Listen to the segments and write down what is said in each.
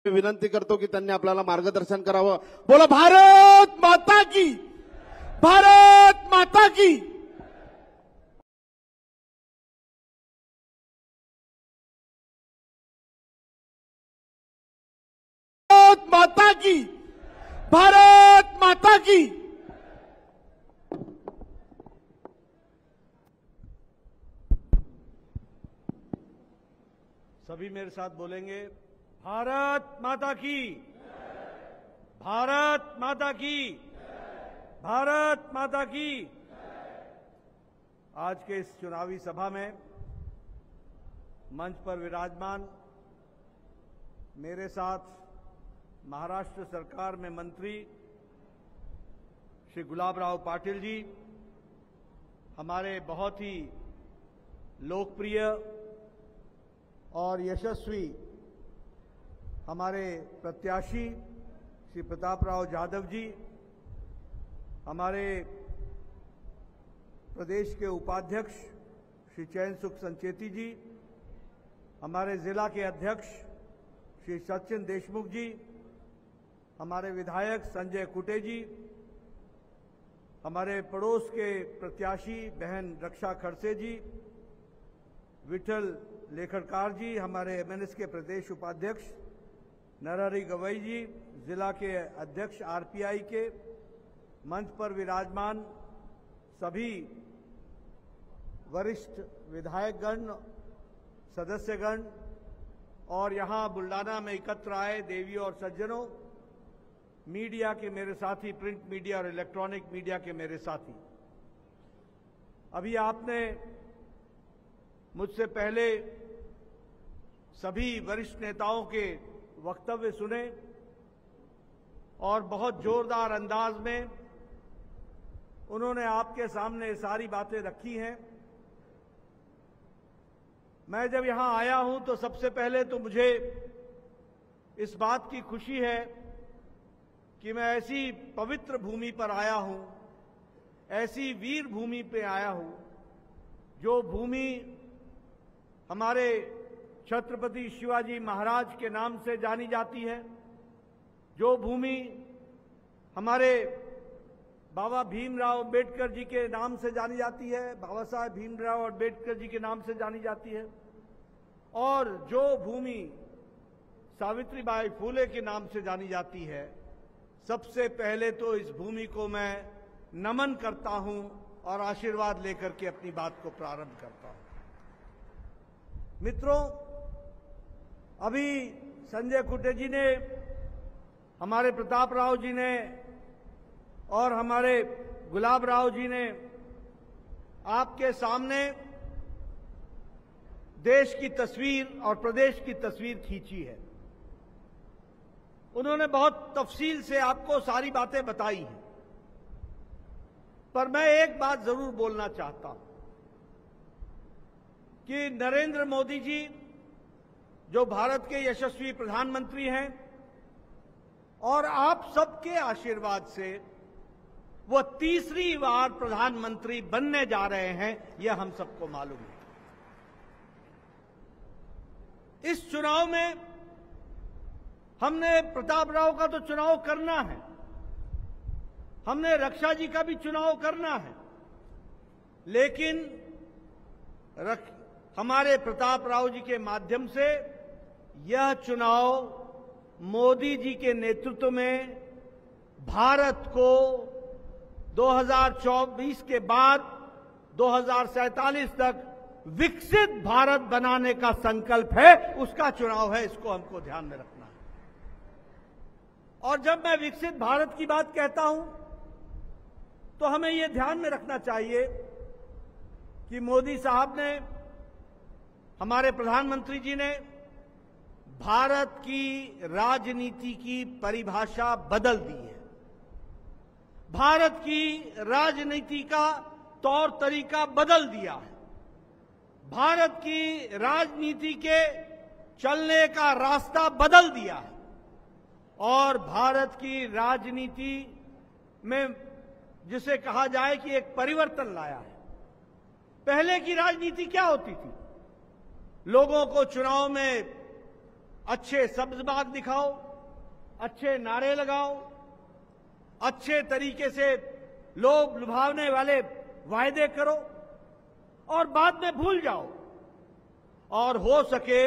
विनंती करतो की त्यांनी आपल्याला मार्गदर्शन करावं. बोला भारत माता की, भारत माता की. भारत माता की, भारत माता की. सभी मेरे साथ बोलेंगे, भारत माता की, भारत माता की, भारत माता की. आज के इस चुनावी सभा में मंच पर विराजमान मेरे साथ महाराष्ट्र सरकार में मंत्री श्री गुलाबराव पाटिल जी, हमारे बहुत ही लोकप्रिय और यशस्वी हमारे प्रत्याशी श्री प्रतापराव जाधव जी, हमारे प्रदेश के उपाध्यक्ष श्री चैन सुख संचेती जी, हमारे जिला के अध्यक्ष श्री सचिन देशमुख जी, हमारे विधायक संजय कुटे जी, हमारे पड़ोस के प्रत्याशी बहन रक्षा खड़से जी, विठल लेखरकार जी, हमारे एमएनएस के प्रदेश उपाध्यक्ष नरहरि गवई जी, जिला के अध्यक्ष आरपीआई के, मंच पर विराजमान सभी वरिष्ठ विधायकगण, सदस्यगण और यहां बुल्डाना में एकत्र आए देवियों और सज्जनों, मीडिया के मेरे साथी, प्रिंट मीडिया और इलेक्ट्रॉनिक मीडिया के मेरे साथी, अभी आपने मुझसे पहले सभी वरिष्ठ नेताओं के वक्तव्य सुने और बहुत जोरदार अंदाज में उन्होंने आपके सामने सारी बातें रखी हैं. मैं जब यहां आया हूं तो सबसे पहले तो मुझे इस बात की खुशी है कि मैं ऐसी पवित्र भूमि पर आया हूं, ऐसी वीर भूमि पे आया हूं, जो भूमि हमारे छत्रपति शिवाजी महाराज के नाम से जानी जाती है, जो भूमि हमारे बाबा भीमराव अंबेडकर जी के नाम से जानी जाती है, बाबा साहब भीमराव अंबेडकर जी के नाम से जानी जाती है, और जो भूमि सावित्रीबाई फूले के नाम से जानी जाती है. सबसे पहले तो इस भूमि को मैं नमन करता हूं और आशीर्वाद लेकर के अपनी बात को प्रारंभ करता हूं. मित्रों, अभी संजय कुटे जी ने, हमारे प्रताप राव जी ने और हमारे गुलाब राव जी ने आपके सामने देश की तस्वीर और प्रदेश की तस्वीर खींची है. उन्होंने बहुत तफसील से आपको सारी बातें बताई हैं, पर मैं एक बात जरूर बोलना चाहता हूं कि नरेंद्र मोदी जी, जो भारत के यशस्वी प्रधानमंत्री हैं और आप सबके आशीर्वाद से वो तीसरी बार प्रधानमंत्री बनने जा रहे हैं, यह हम सबको मालूम है. इस चुनाव में हमने प्रताप राव का तो चुनाव करना है, हमने रक्षा जी का भी चुनाव करना है, लेकिन हमारे प्रताप राव जी के माध्यम से यह चुनाव मोदी जी के नेतृत्व में भारत को 2024 के बाद 2047 तक विकसित भारत बनाने का संकल्प है, उसका चुनाव है. इसको हमको ध्यान में रखना है. और जब मैं विकसित भारत की बात कहता हूं तो हमें यह ध्यान में रखना चाहिए कि मोदी साहब ने, हमारे प्रधानमंत्री जी ने भारत की राजनीति की परिभाषा बदल दी है. भारत की राजनीति का तौर तरीका बदल दिया है. भारत की राजनीति के चलने का रास्ता बदल दिया है और भारत की राजनीति में जिसे कहा जाए कि एक परिवर्तन लाया है. पहले की राजनीति क्या होती थी? लोगों को चुनाव में अच्छे सब्ज बाग दिखाओ, अच्छे नारे लगाओ, अच्छे तरीके से लोभ लुभावने वाले वायदे करो और बाद में भूल जाओ। और हो सके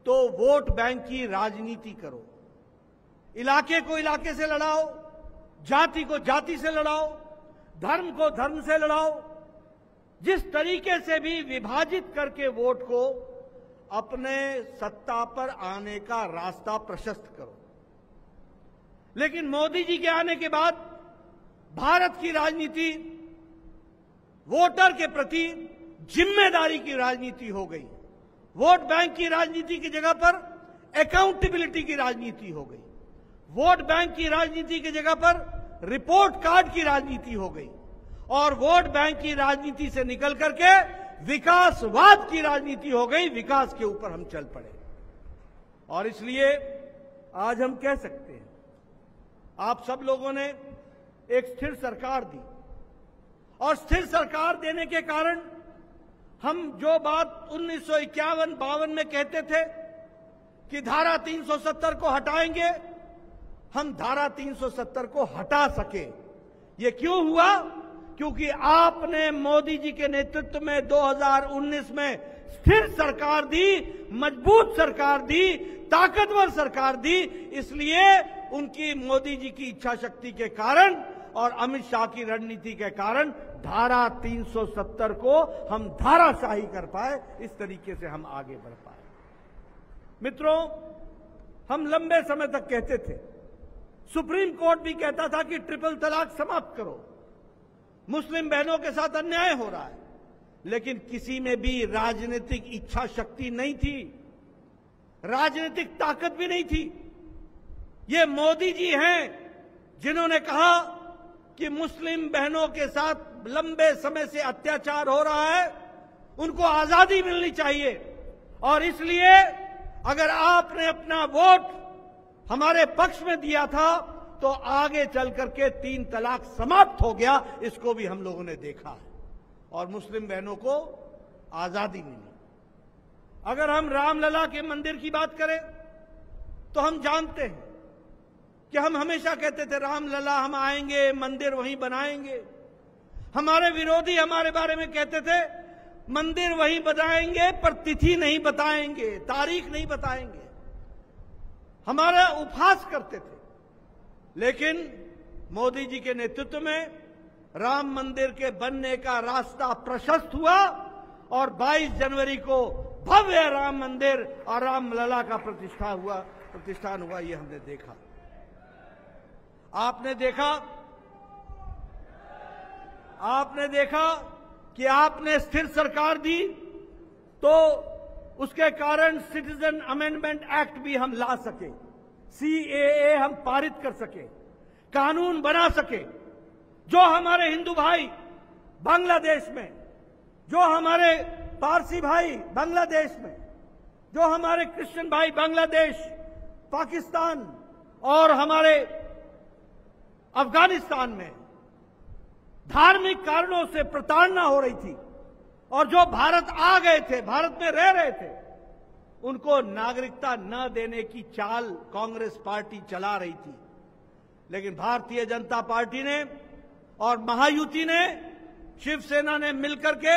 तो वोट बैंक की राजनीति करो, इलाके को इलाके से लड़ाओ, जाति को जाति से लड़ाओ, धर्म को धर्म से लड़ाओ, जिस तरीके से भी विभाजित करके वोट को अपने सत्ता पर आने का रास्ता प्रशस्त करो। लेकिन मोदी जी के आने के बाद भारत की राजनीति वोटर के प्रति जिम्मेदारी की राजनीति हो गई। वोट बैंक की राजनीति की जगह पर अकाउंटेबिलिटी की राजनीति हो गई। वोट बैंक की राजनीति की जगह पर रिपोर्ट कार्ड की राजनीति हो गई और वोट बैंक की राजनीति से निकल करके विकासवाद की राजनीति हो गई। विकास के ऊपर हम चल पड़े और इसलिए आज हम कह सकते हैं, आप सब लोगों ने एक स्थिर सरकार दी और स्थिर सरकार देने के कारण हम जो बात 1951-52 में कहते थे कि धारा 370 को हटाएंगे, हम धारा 370 को हटा सके। ये क्यों हुआ? क्योंकि आपने मोदी जी के नेतृत्व में 2019 में स्थिर सरकार दी, मजबूत सरकार दी, ताकतवर सरकार दी। इसलिए उनकी मोदी जी की इच्छा शक्ति के कारण और अमित शाह की रणनीति के कारण धारा 370 को हम धाराशाही कर पाए। इस तरीके से हम आगे बढ़ पाए। मित्रों, हम लंबे समय तक कहते थे, सुप्रीम कोर्ट भी कहता था कि ट्रिपल तलाक समाप्त करो, मुस्लिम बहनों के साथ अन्याय हो रहा है, लेकिन किसी में भी राजनीतिक इच्छा शक्ति नहीं थी, राजनीतिक ताकत भी नहीं थी। ये मोदी जी हैं जिन्होंने कहा कि मुस्लिम बहनों के साथ लंबे समय से अत्याचार हो रहा है, उनको आजादी मिलनी चाहिए और इसलिए अगर आपने अपना वोट हमारे पक्ष में दिया था तो आगे चल करके 3 तलाक समाप्त हो गया। इसको भी हम लोगों ने देखा है और मुस्लिम बहनों को आजादी मिली। अगर हम रामलला के मंदिर की बात करें तो हम जानते हैं कि हम हमेशा कहते थे रामलला हम आएंगे, मंदिर वहीं बनाएंगे। हमारे विरोधी हमारे बारे में कहते थे मंदिर वहीं बनाएंगे पर तिथि नहीं बताएंगे, तारीख नहीं बताएंगे, हमारा उपहास करते थे। लेकिन मोदी जी के नेतृत्व में राम मंदिर के बनने का रास्ता प्रशस्त हुआ और 22 जनवरी को भव्य राम मंदिर और रामलला का प्रतिष्ठान हुआ। ये हमने देखा। आपने देखा कि आपने स्थिर सरकार दी तो उसके कारण सिटीजन अमेंडमेंट एक्ट भी हम ला सके, CAA हम पारित कर सके, कानून बना सके। जो हमारे हिंदू भाई बांग्लादेश में, जो हमारे पारसी भाई बांग्लादेश में, जो हमारे क्रिश्चियन भाई बांग्लादेश, पाकिस्तान और हमारे अफगानिस्तान में धार्मिक कारणों से प्रताड़ना हो रही थी और जो भारत आ गए थे, भारत में रह रहे थे, उनको नागरिकता न देने की चाल कांग्रेस पार्टी चला रही थी। लेकिन भारतीय जनता पार्टी ने और महायुति ने, शिवसेना ने मिलकर के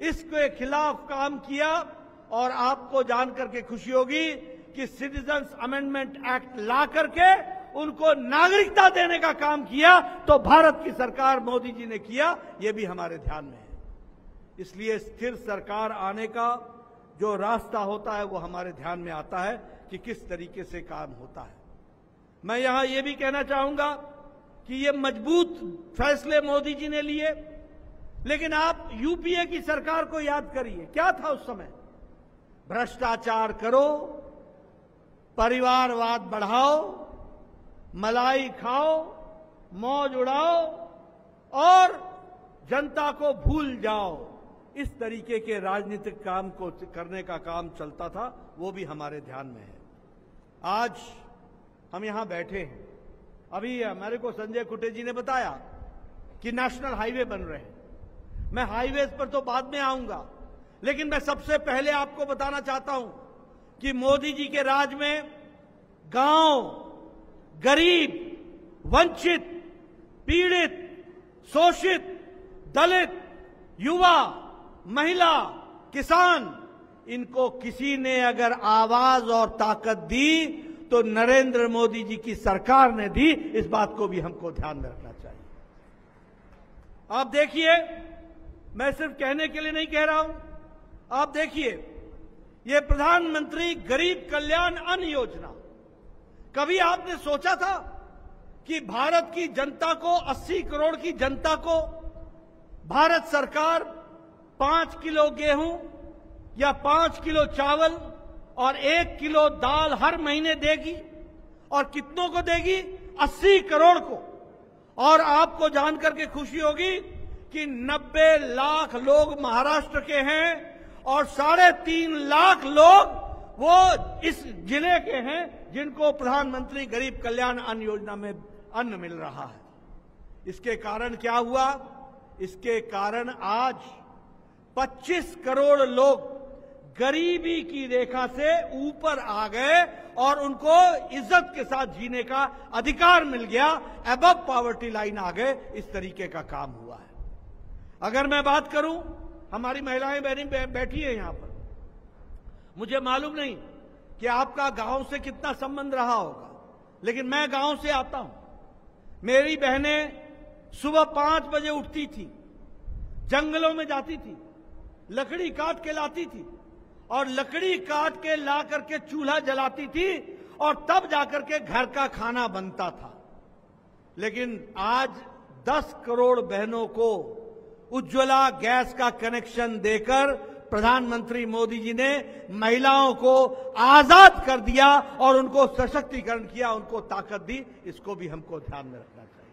इसके खिलाफ काम किया और आपको जानकर के खुशी होगी कि सिटीजन्स अमेंडमेंट एक्ट ला करके उनको नागरिकता देने का काम किया। तो भारत की सरकार मोदी जी ने किया, यह भी हमारे ध्यान में है। इसलिए स्थिर सरकार आने का जो रास्ता होता है वो हमारे ध्यान में आता है कि किस तरीके से काम होता है। मैं यहां यह भी कहना चाहूंगा कि ये मजबूत फैसले मोदी जी ने लिए, लेकिन आप यूपीए की सरकार को याद करिए, क्या था उस समय? भ्रष्टाचार करो, परिवारवाद बढ़ाओ, मलाई खाओ, मौज उड़ाओ और जनता को भूल जाओ। इस तरीके के राजनीतिक काम को करने का काम चलता था, वो भी हमारे ध्यान में है। आज हम यहां बैठे हैं, अभी हमारे को संजय कुटे जी ने बताया कि नेशनल हाईवे बन रहे हैं। मैं हाईवेज पर तो बाद में आऊंगा, लेकिन मैं सबसे पहले आपको बताना चाहता हूं कि मोदी जी के राज में गांव, गरीब, वंचित, पीड़ित, शोषित, दलित, युवा, महिला, किसान, इनको किसी ने अगर आवाज और ताकत दी तो नरेंद्र मोदी जी की सरकार ने दी। इस बात को भी हमको ध्यान में रखना चाहिए। आप देखिए, मैं सिर्फ कहने के लिए नहीं कह रहा हूं, आप देखिए ये प्रधानमंत्री गरीब कल्याण अन्न योजना, कभी आपने सोचा था कि भारत की जनता को, 80 करोड़ की जनता को भारत सरकार 5 किलो गेहूं या 5 किलो चावल और 1 किलो दाल हर महीने देगी? और कितनों को देगी? 80 करोड़ को। और आपको जानकर के खुशी होगी कि 90 लाख लोग महाराष्ट्र के हैं और 3.5 लाख लोग वो इस जिले के हैं जिनको प्रधानमंत्री गरीब कल्याण अन्न योजना में अन्न मिल रहा है। इसके कारण क्या हुआ? इसके कारण आज 25 करोड़ लोग गरीबी की रेखा से ऊपर आ गए और उनको इज्जत के साथ जीने का अधिकार मिल गया, अबव पॉवर्टी लाइन आ गए। इस तरीके का काम हुआ है। अगर मैं बात करूं, हमारी महिलाएं बहनी बैठी है यहां पर, मुझे मालूम नहीं कि आपका गांव से कितना संबंध रहा होगा, लेकिन मैं गांव से आता हूं। मेरी बहनें सुबह 5 बजे उठती थी, जंगलों में जाती थी, लकड़ी काट के लाती थी और लकड़ी काट के ला करके चूल्हा जलाती थी और तब जाकर के घर का खाना बनता था। लेकिन आज 10 करोड़ बहनों को उज्ज्वला गैस का कनेक्शन देकर प्रधानमंत्री मोदी जी ने महिलाओं को आजाद कर दिया और उनको सशक्तिकरण किया, उनको ताकत दी। इसको भी हमको ध्यान में रखना चाहिए।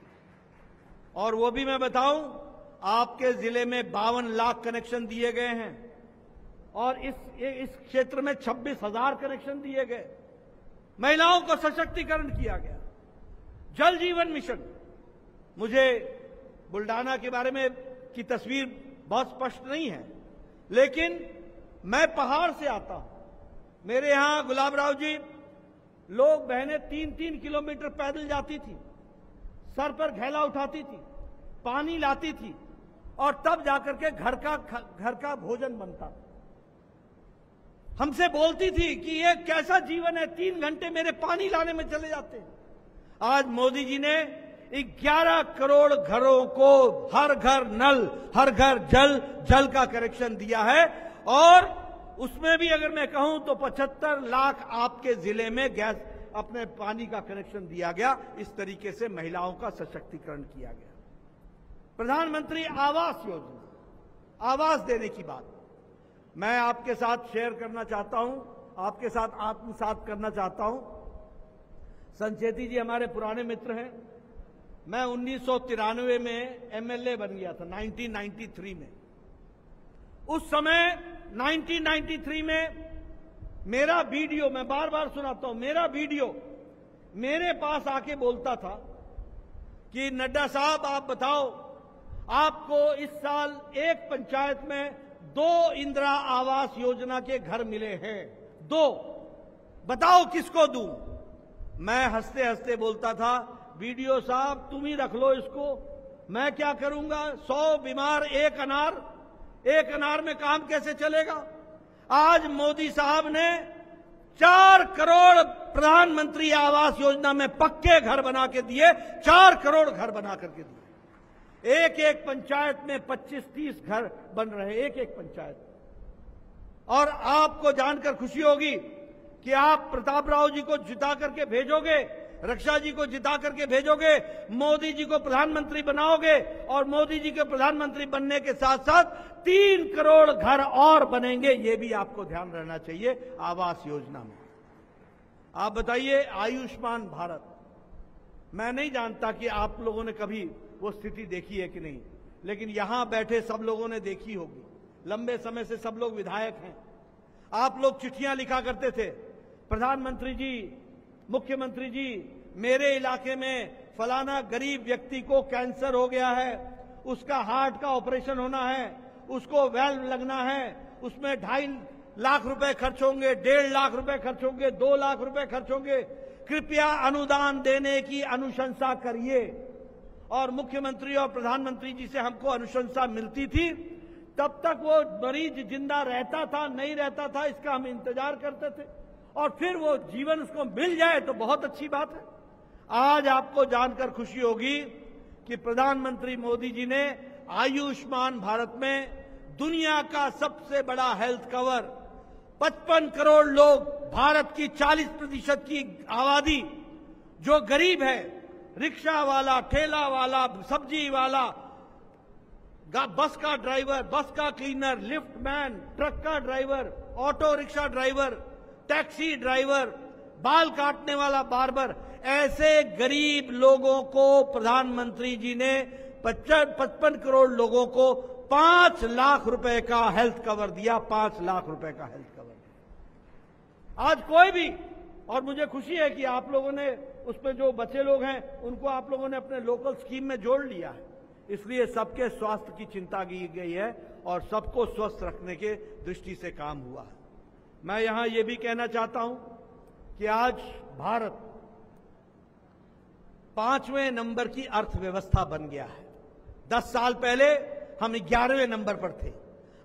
और वो भी मैं बताऊं, आपके जिले में 52 लाख कनेक्शन दिए गए हैं और इस क्षेत्र में 26,000 कनेक्शन दिए गए। महिलाओं को सशक्तिकरण किया गया। जल जीवन मिशन, मुझे बुल्डाना के बारे में की तस्वीर बहुत स्पष्ट नहीं है, लेकिन मैं पहाड़ से आता हूं। मेरे यहां गुलाबराव जी, लोग बहनें 3-3 किलोमीटर पैदल जाती थी, सर पर घैला उठाती थी, पानी लाती थी और तब जाकर के घर का भोजन बनता था। हमसे बोलती थी कि ये कैसा जीवन है, 3 घंटे मेरे पानी लाने में चले जाते हैं। आज मोदी जी ने 11 करोड़ घरों को हर घर नल, हर घर जल का कनेक्शन दिया है और उसमें भी अगर मैं कहूं तो 75 लाख आपके जिले में गैस अपने पानी का कनेक्शन दिया गया। इस तरीके से महिलाओं का सशक्तिकरण किया गया। प्रधानमंत्री आवास योजना, आवास देने की बात मैं आपके साथ शेयर करना चाहता हूं, आपके साथ आत्मसात करना चाहता हूं। संचेती जी हमारे पुराने मित्र हैं। मैं 1993 में एमएलए बन गया था, 1993 में। उस समय 1993 में मेरा वीडियो, मैं बार बार सुनाता हूं, मेरा वीडियो मेरे पास आके बोलता था कि नड्डा साहब आप बताओ, आपको इस साल एक पंचायत में 2 इंदिरा आवास योजना के घर मिले हैं, 2, बताओ किसको दूं? मैं हंसते हंसते बोलता था, वीडियो साहब तुम ही रख लो इसको, मैं क्या करूंगा? 100 बीमार एक अनार में काम कैसे चलेगा? आज मोदी साहब ने 4 करोड़ प्रधानमंत्री आवास योजना में पक्के घर बना के दिए, 4 करोड़ घर बना करके दिए। एक पंचायत में 25-30 घर बन रहे, एक पंचायत। और आपको जानकर खुशी होगी कि आप प्रताप राव जी को जिता करके भेजोगे, रक्षा जी को जिता करके भेजोगे, मोदी जी को प्रधानमंत्री बनाओगे और मोदी जी के प्रधानमंत्री बनने के साथ साथ 3 करोड़ घर और बनेंगे। ये भी आपको ध्यान रहना चाहिए आवास योजना में। आप बताइए, आयुष्मान भारत, मैं नहीं जानता कि आप लोगों ने कभी वो स्थिति देखी है कि नहीं, लेकिन यहां बैठे सब लोगों ने देखी होगी। लंबे समय से सब लोग विधायक हैं। आप लोग चिट्ठियां लिखा करते थे, प्रधानमंत्री जी, मुख्यमंत्री जी, मेरे इलाके में फलाना गरीब व्यक्ति को कैंसर हो गया है, उसका हार्ट का ऑपरेशन होना है, उसको वेल्व लगना है, उसमें 2.5 लाख रुपए खर्च होंगे, 1.5 लाख रुपए खर्च होंगे, 2 लाख रुपए खर्च होंगे, कृपया अनुदान देने की अनुशंसा करिए। और मुख्यमंत्री और प्रधानमंत्री जी से हमको अनुशंसा मिलती थी, तब तक वो मरीज जिंदा रहता था नहीं रहता था इसका हम इंतजार करते थे, और फिर वो जीवन उसको मिल जाए तो बहुत अच्छी बात है। आज आपको जानकर खुशी होगी कि प्रधानमंत्री मोदी जी ने आयुष्मान भारत में दुनिया का सबसे बड़ा हेल्थ कवर, 55 करोड़ लोग, भारत की 40% की आबादी जो गरीब है, रिक्शा वाला, ठेला वाला, सब्जी वाला, बस का ड्राइवर, बस का क्लीनर, लिफ्ट मैन, ट्रक का driver, auto rickshaw driver, taxi driver, बाल काटने वाला बार्बर, ऐसे गरीब लोगों को प्रधानमंत्री जी ने 55 करोड़ लोगों को 5 लाख रुपए का हेल्थ कवर दिया। 5 लाख रुपए का हेल्थ कवर दिया। आज कोई भी, और मुझे खुशी है कि आप लोगों ने उसमें जो बचे लोग हैं उनको आप लोगों ने अपने लोकल स्कीम में जोड़ लिया है, इसलिए सबके स्वास्थ्य की चिंता की गई है और सबको स्वस्थ रखने के दृष्टि से काम हुआ है। मैं यहां यह भी कहना चाहता हूं कि आज भारत 5वें नंबर की अर्थव्यवस्था बन गया है। 10 साल पहले हम 11वें नंबर पर थे,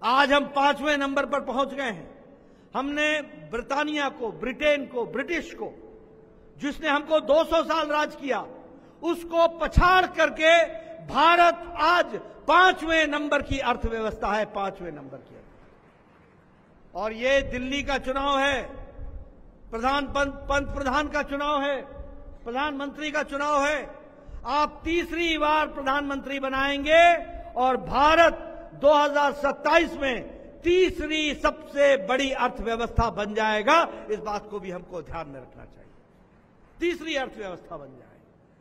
आज हम 5वें नंबर पर पहुंच गए हैं। हमने ब्रिटानिया को, ब्रिटेन को, ब्रिटिश को, जिसने हमको 200 साल राज किया, उसको पछाड़ करके भारत आज 5वें नंबर की अर्थव्यवस्था है। 5वें नंबर की। और ये दिल्ली का चुनाव है, पंत प्रधान का चुनाव है, प्रधानमंत्री का चुनाव है। आप तीसरी बार प्रधानमंत्री बनाएंगे और भारत 2027 में तीसरी सबसे बड़ी अर्थव्यवस्था बन जाएगा। इस बात को भी हमको ध्यान में रखना चाहिए, तीसरी अर्थव्यवस्था बन जाए।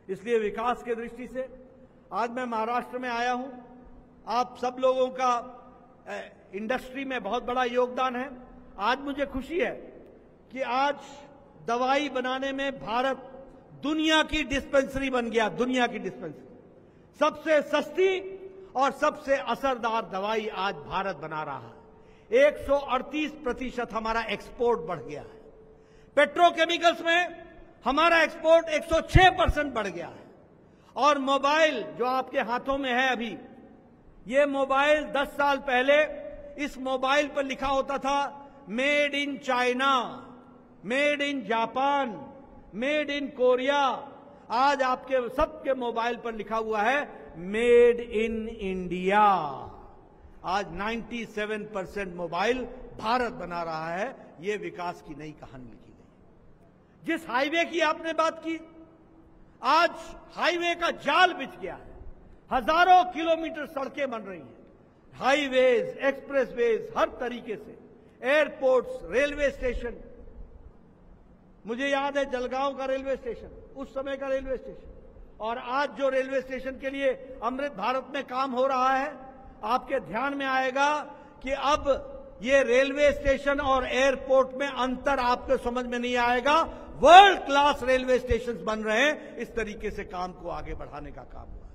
इसलिए विकास के दृष्टि से आज मैं महाराष्ट्र में आया हूं। आप सब लोगों का इंडस्ट्री में बहुत बड़ा योगदान है। आज मुझे खुशी है कि आज दवाई बनाने में भारत दुनिया की डिस्पेंसरी बन गया। दुनिया की डिस्पेंसरी, सबसे सस्ती और सबसे असरदार दवाई आज भारत बना रहा है। 138% हमारा एक्सपोर्ट बढ़ गया है। पेट्रोकेमिकल्स में हमारा एक्सपोर्ट 106% बढ़ गया है। और मोबाइल जो आपके हाथों में है अभी, ये मोबाइल 10 साल पहले इस मोबाइल पर लिखा होता था made in China, made in Japan, made in Korea. आज आपके सबके मोबाइल पर लिखा हुआ है मेड इन इंडिया। आज 97% मोबाइल भारत बना रहा है। ये विकास की नई कहानी लिखी गई। जिस हाईवे की आपने बात की, आज हाईवे का जाल बिछ गया है। हजारों किलोमीटर सड़कें बन रही हैं, हाईवेज, एक्सप्रेसवेज, हर तरीके से, एयरपोर्ट्स, रेलवे स्टेशन। मुझे याद है जलगांव का रेलवे स्टेशन, उस समय का रेलवे स्टेशन, और आज जो रेलवे स्टेशन के लिए अमृत भारत में काम हो रहा है, आपके ध्यान में आएगा कि अब ये रेलवे स्टेशन और एयरपोर्ट में अंतर आपको समझ में नहीं आएगा। वर्ल्ड क्लास रेलवे स्टेशन बन रहे हैं। इस तरीके से काम को आगे बढ़ाने का काम हुआ है।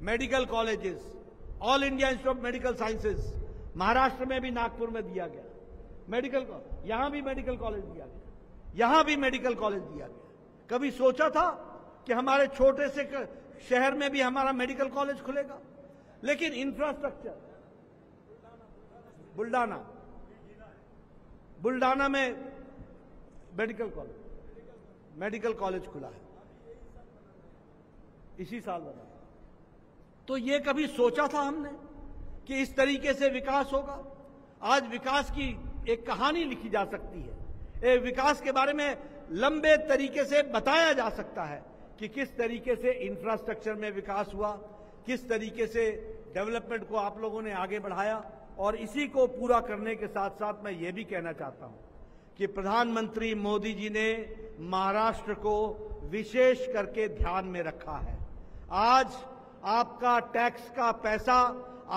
Medical colleges, all India institute of medical sciences Maharashtra में भी, नागपुर में दिया गया मेडिकल, यहां भी मेडिकल कॉलेज दिया गया, यहां भी मेडिकल कॉलेज दिया गया। कभी सोचा था कि हमारे छोटे से शहर में भी हमारा मेडिकल कॉलेज खुलेगा? लेकिन इंफ्रास्ट्रक्चर, बुल्डाना में मेडिकल कॉलेज खुला है, इसी साल बना। तो ये कभी सोचा था हमने कि इस तरीके से विकास होगा? आज विकास की एक कहानी लिखी जा सकती है। विकास के बारे में लंबे तरीके से बताया जा सकता है कि किस तरीके से इंफ्रास्ट्रक्चर में विकास हुआ, किस तरीके से डेवलपमेंट को आप लोगों ने आगे बढ़ाया। और इसी को पूरा करने के साथ साथ मैं ये भी कहना चाहता हूं कि प्रधानमंत्री मोदी जी ने महाराष्ट्र को विशेष करके ध्यान में रखा है। आज आपका टैक्स का पैसा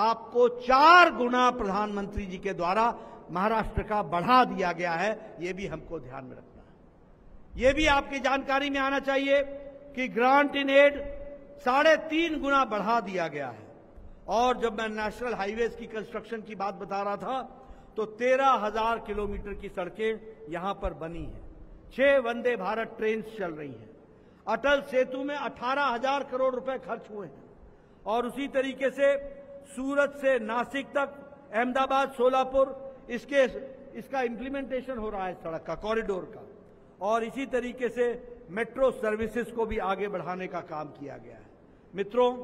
आपको 4 गुना प्रधानमंत्री जी के द्वारा महाराष्ट्र का बढ़ा दिया गया है। यह भी हमको ध्यान में रखना है। यह भी आपकी जानकारी में आना चाहिए कि ग्रांट इन एड 3.5 गुना बढ़ा दिया गया है। और जब मैं नेशनल हाईवेज की कंस्ट्रक्शन की बात बता रहा था, तो 13,000 किलोमीटर की सड़कें यहां पर बनी हैं। 6 वंदे भारत ट्रेन चल रही हैं। अटल सेतु में 18,000 करोड़ रुपए खर्च हुए हैं। और उसी तरीके से सूरत से नासिक तक, अहमदाबाद, सोलापुर, इसका इंप्लीमेंटेशन हो रहा है सड़क का, कॉरिडोर का। और इसी तरीके से मेट्रो सर्विसेज को भी आगे बढ़ाने का काम किया गया है। मित्रों,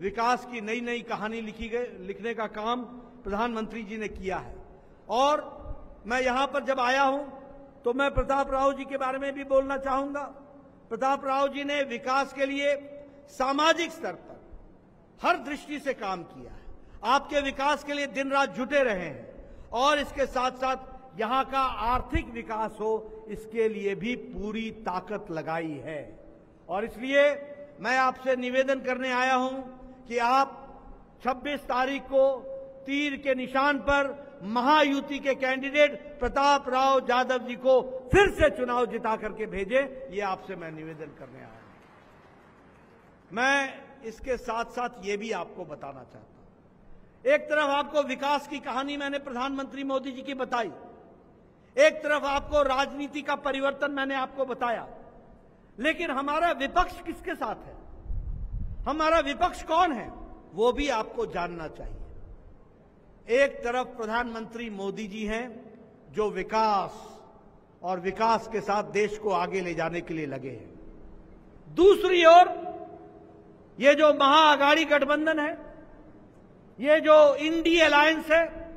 विकास की नई नई कहानी लिखने का काम प्रधानमंत्री जी ने किया है। और मैं यहां पर जब आया हूं तो मैं प्रताप राव जी के बारे में भी बोलना चाहूंगा। प्रताप राव जी ने विकास के लिए सामाजिक स्तर पर हर दृष्टि से काम किया है। आपके विकास के लिए दिन रात जुटे रहे हैं और इसके साथ साथ यहां का आर्थिक विकास हो, इसके लिए भी पूरी ताकत लगाई है। और इसलिए मैं आपसे निवेदन करने आया हूं कि आप 26 तारीख को तीर के निशान पर महायुति के कैंडिडेट प्रताप राव यादव जी को फिर से चुनाव जिता करके भेजें। ये आपसे मैं निवेदन करने आया हूं। मैं इसके साथ साथ ये भी आपको बताना चाहता हूं, एक तरफ आपको विकास की कहानी मैंने प्रधानमंत्री मोदी जी की बताई, एक तरफ आपको राजनीति का परिवर्तन मैंने आपको बताया, लेकिन हमारा विपक्ष किसके साथ है, हमारा विपक्ष कौन है, वो भी आपको जानना चाहिए। एक तरफ प्रधानमंत्री मोदी जी हैं जो विकास और विकास के साथ देश को आगे ले जाने के लिए लगे हैं। दूसरी ओर ये जो महाअघाड़ी गठबंधन है, ये जो इंडी अलायंस है,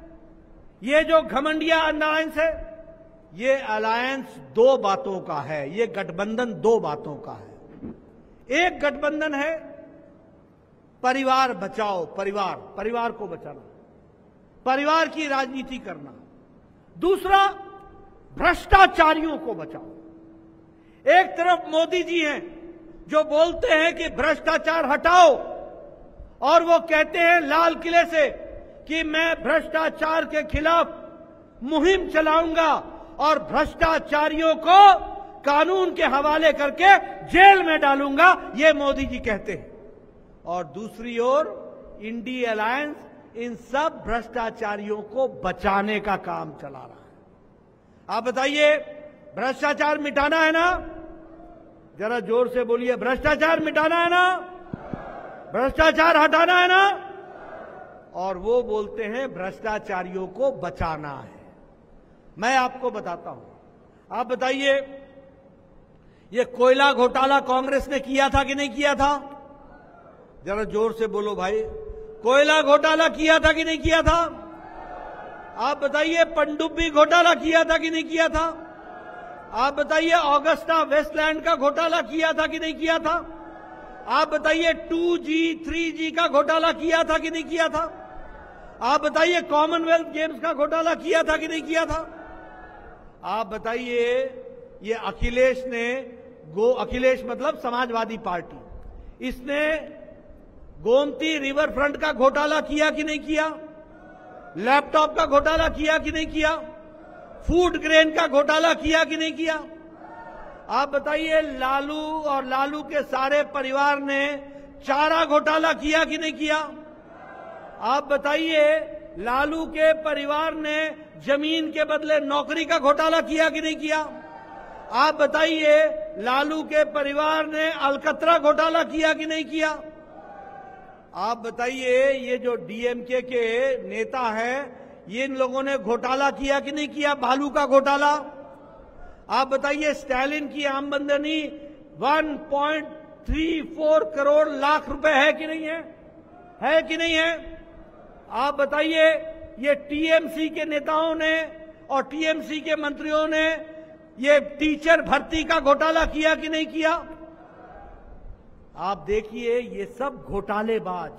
ये जो घमंडिया अलायंस है, ये अलायंस 2 बातों का है, ये गठबंधन 2 बातों का है। एक गठबंधन है परिवार बचाओ, परिवार को बचाना, परिवार की राजनीति करना। दूसरा भ्रष्टाचारियों को बचाओ। एक तरफ मोदी जी हैं जो बोलते हैं कि भ्रष्टाचार हटाओ, और वो कहते हैं लाल किले से कि मैं भ्रष्टाचार के खिलाफ मुहिम चलाऊंगा और भ्रष्टाचारियों को कानून के हवाले करके जेल में डालूंगा, ये मोदी जी कहते हैं। और दूसरी ओर इंडी अलायंस इन सब भ्रष्टाचारियों को बचाने का काम चला रहा है। आप बताइए, भ्रष्टाचार मिटाना है ना? जरा जोर से बोलिए, भ्रष्टाचार मिटाना है ना? भ्रष्टाचार हटाना है ना? और वो बोलते हैं भ्रष्टाचारियों को बचाना है। मैं आपको बताता हूं, आप बताइए, ये कोयला घोटाला कांग्रेस ने किया था कि नहीं किया था? जरा जोर से बोलो भाई, कोयला घोटाला किया था कि नहीं किया था? आप बताइए, पनडुब्बी घोटाला किया था कि नहीं किया था? आप बताइए, ऑगस्टा वेस्टलैंड का घोटाला किया था कि नहीं किया था? आप बताइए, 2G 3G का घोटाला किया था कि नहीं किया था? आप बताइए, कॉमनवेल्थ गेम्स का घोटाला किया था कि नहीं किया था? आप बताइए, ये अखिलेश मतलब समाजवादी पार्टी, इसने गोमती रिवर फ्रंट का घोटाला किया कि नहीं किया? लैपटॉप का घोटाला किया कि नहीं किया? फूड ग्रेन का घोटाला किया कि नहीं किया? आप बताइए, लालू और लालू के सारे परिवार ने चारा घोटाला किया कि नहीं किया? आप बताइए, लालू के परिवार ने जमीन के बदले नौकरी का घोटाला किया कि नहीं किया? आप बताइए, लालू के परिवार ने अलकतरा घोटाला किया कि नहीं किया? आप बताइए, ये जो डीएमके के नेता हैं, ये इन लोगों ने घोटाला किया कि नहीं किया, बालू का घोटाला? आप बताइए, स्टालिन की आमदनी 1.34 करोड़ लाख रुपए है कि नहीं है? है कि नहीं है? आप बताइए, ये टीएमसी के नेताओं ने और टीएमसी के मंत्रियों ने ये टीचर भर्ती का घोटाला किया कि नहीं किया? आप देखिए, ये सब घोटालेबाज,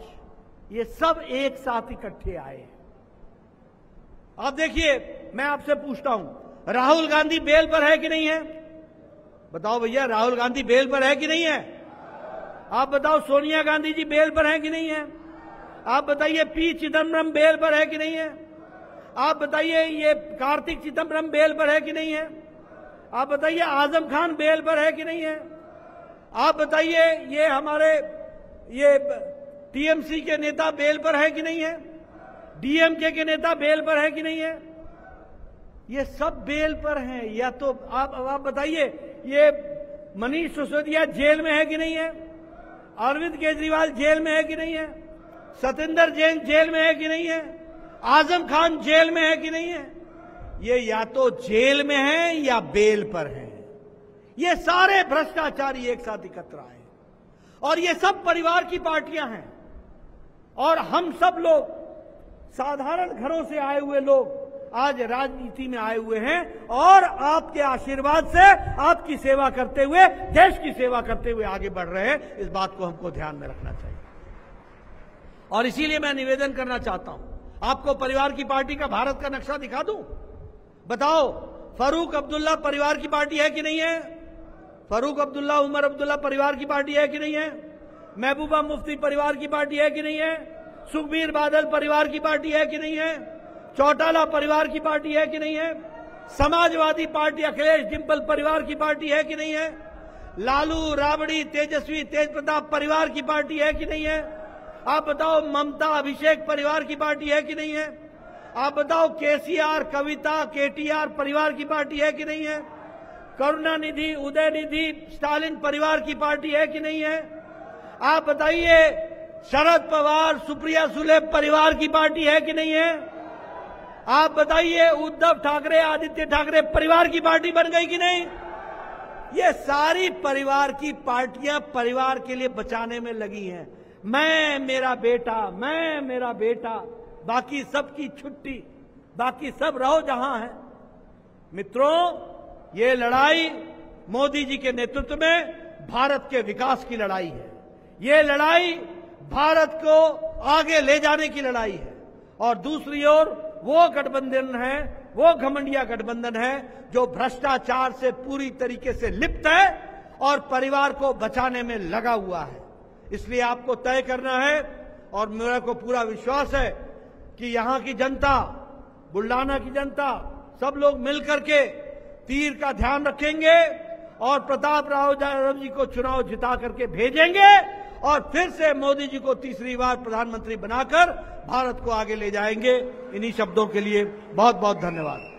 ये सब एक साथ इकट्ठे आए हैं। आप देखिए, मैं आपसे पूछता हूं, राहुल गांधी बेल पर है कि नहीं है? बताओ भैया, राहुल गांधी बेल पर है कि नहीं है? आप बताओ, सोनिया गांधी जी बेल पर है कि नहीं है? आप बताइए, पी चिदम्बरम बेल पर है कि नहीं है? आप बताइए, ये कार्तिक चिदम्बरम बेल पर है कि नहीं है? आप बताइए, आजम खान बेल पर है कि नहीं है? आप बताइए, ये हमारे ये टीएमसी के नेता बेल पर है कि नहीं है? डीएमके के नेता बेल पर है कि नहीं है? ये सब बेल पर हैं। या तो आप बताइए, ये मनीष सिसोदिया जेल में है कि नहीं है? अरविंद केजरीवाल जेल में है कि नहीं है? सतेंद्र जैन जेल में है कि नहीं है? आजम खान जेल में है कि नहीं है? ये या तो जेल में है या बेल पर है। ये सारे भ्रष्टाचारी एक साथ एकत्र आए और ये सब परिवार की पार्टियां हैं। और हम सब लोग साधारण घरों से आए हुए लोग आज राजनीति में आए हुए हैं और आपके आशीर्वाद से, आपकी सेवा करते हुए, देश की सेवा करते हुए आगे बढ़ रहे हैं। इस बात को हमको ध्यान में रखना चाहिए। और इसीलिए मैं निवेदन करना चाहता हूं, आपको परिवार की पार्टी का भारत का नक्शा दिखा दूं। बताओ, फारूक अब्दुल्ला परिवार की पार्टी है कि नहीं है? फारूक अब्दुल्ला, उमर अब्दुल्ला परिवार की पार्टी है कि नहीं है? महबूबा मुफ्ती परिवार की पार्टी है कि नहीं है? सुखबीर बादल परिवार की पार्टी है कि नहीं है? चौटाला परिवार की पार्टी है कि नहीं है? समाजवादी पार्टी अखिलेश डिंपल परिवार की पार्टी है कि नहीं है? लालू, राबड़ी, तेजस्वी, तेज प्रताप परिवार की पार्टी है कि नहीं है? आप बताओ, ममता, अभिषेक परिवार की पार्टी है कि नहीं है? आप बताओ, केसीआर, कविता, केटीआर परिवार की पार्टी है कि नहीं है? करुणानिधि, उदयनिधि, स्टालिन परिवार की पार्टी है कि नहीं है? आप बताइए, शरद पवार, सुप्रिया सुले परिवार की पार्टी है कि नहीं है? आप बताइए, उद्धव ठाकरे, आदित्य ठाकरे परिवार की पार्टी बन गई कि नहीं? ये सारी परिवार की पार्टियां परिवार के लिए बचाने में लगी हैं। मैं मेरा बेटा, बाकी सबकी छुट्टी, बाकी सब रहो जहां है। मित्रों, ये लड़ाई मोदी जी के नेतृत्व में भारत के विकास की लड़ाई है। ये लड़ाई भारत को आगे ले जाने की लड़ाई है। और दूसरी ओर वो गठबंधन है, वो घमंडिया गठबंधन है जो भ्रष्टाचार से पूरी तरीके से लिप्त है और परिवार को बचाने में लगा हुआ है। इसलिए आपको तय करना है और मेरे को पूरा विश्वास है कि यहां की जनता, बुल्डाना की जनता, सब लोग मिलकर के तीर का ध्यान रखेंगे और प्रताप राव यादव जी को चुनाव जिता करके भेजेंगे और फिर से मोदी जी को तीसरी बार प्रधानमंत्री बनाकर भारत को आगे ले जाएंगे। इन्हीं शब्दों के लिए बहुत बहुत धन्यवाद।